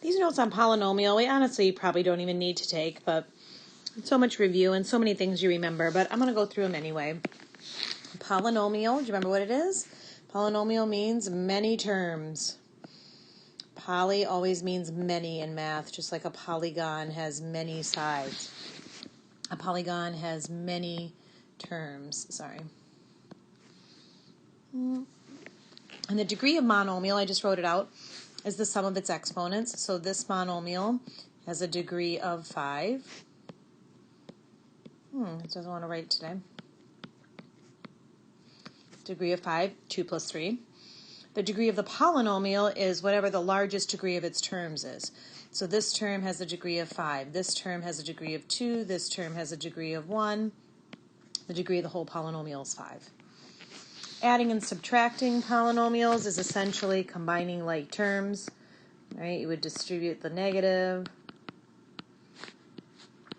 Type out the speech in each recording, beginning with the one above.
These notes on polynomial, we honestly probably don't even need to take, but so much review and so many things you remember, but I'm going to go through them anyway. Polynomial, do you remember what it is? Polynomial means many terms. Poly always means many in math, just like a polygon has many sides. A polygon has many terms, And the degree of monomial, I just wrote it out, is the sum of its exponents. So this monomial has a degree of 5. It doesn't want to write today. Degree of 5, 2 plus 3. The degree of the polynomial is whatever the largest degree of its terms is. So this term has a degree of 5. This term has a degree of 2. This term has a degree of 1. The degree of the whole polynomial is 5. Adding and subtracting polynomials is essentially combining like terms. Right? You would distribute the negative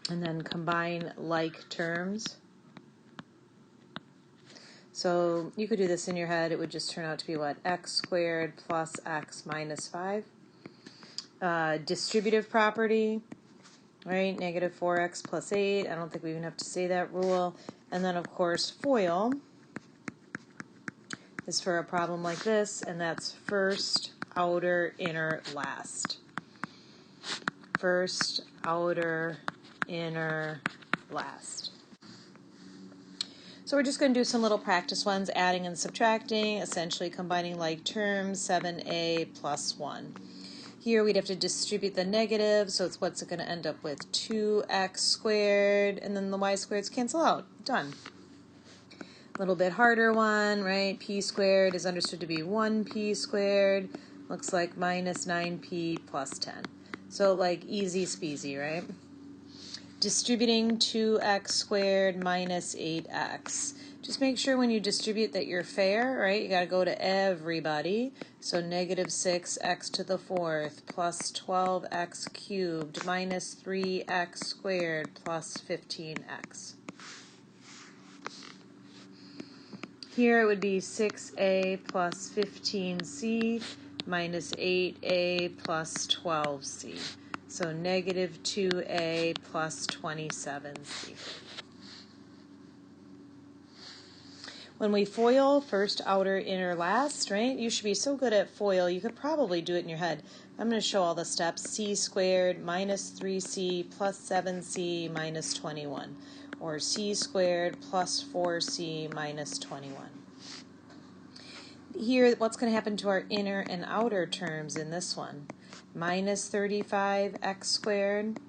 and then combine like terms. So you could do this in your head. It would just turn out to be what? X squared plus x minus 5. Distributive property, right? Negative 4x plus 8. I don't think we even have to say that rule. And then, of course, FOIL is for a problem like this, and that's first, outer, inner, last. First, outer, inner, last. So we're just going to do some little practice ones, adding and subtracting, essentially combining like terms, 7a plus 1. Here we'd have to distribute the negative, so it's what's it going to end up with? 2x squared, and then the y squareds cancel out. Done. A little bit harder one, right? P squared is understood to be 1p squared. Looks like minus 9p plus 10. So like easy speasy, right? Distributing 2x squared minus 8x. Just make sure when you distribute that you're fair, right? You got to go to everybody. So negative 6x to the 4th plus 12x cubed minus 3x squared plus 15x. Here it would be 6a plus 15c minus 8a plus 12c. So negative 2a plus 27c. When we FOIL, first, outer, inner, last, right? You should be so good at FOIL, you could probably do it in your head. I'm going to show all the steps. C squared minus 3c plus 7c minus 21. Or c squared plus 4c minus 21. Here, what's going to happen to our inner and outer terms in this one? Minus 35x squared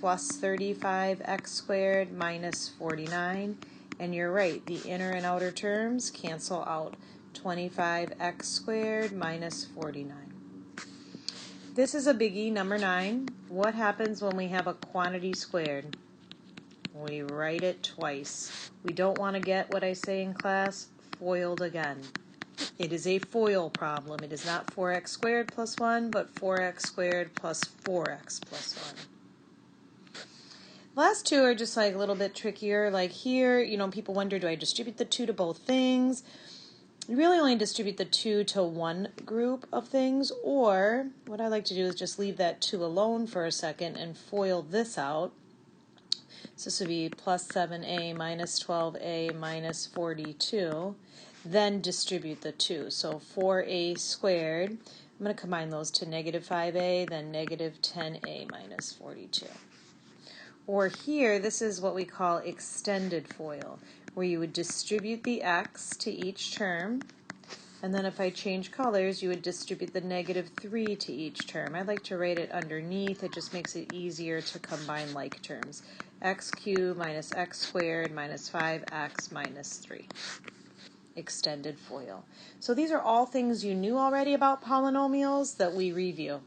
plus 35x squared minus 49. And you're right, the inner and outer terms cancel out. 25x squared minus 49. This is a biggie, number 9. What happens when we have a quantity squared? We write it twice. We don't want to get what I say in class foiled again. It is a FOIL problem. It is not 4x squared plus 1, but 4x squared plus 4x plus 1. Last two are just like a little bit trickier. Like here, people wonder, do I distribute the 2 to both things? You really only distribute the 2 to one group of things, or what I like to do is just leave that 2 alone for a second and FOIL this out. So this would be plus 7a minus 12a minus 42. Then distribute the 2. So 4a squared, I'm going to combine those to negative 5a, then negative 10a minus 42. Or here, this is what we call extended FOIL, where you would distribute the x to each term, and then if I change colors, you would distribute the negative 3 to each term. I like to write it underneath. It just makes it easier to combine like terms. X cubed minus x squared minus 5x minus 3. Extended FOIL. So these are all things you knew already about polynomials that we review.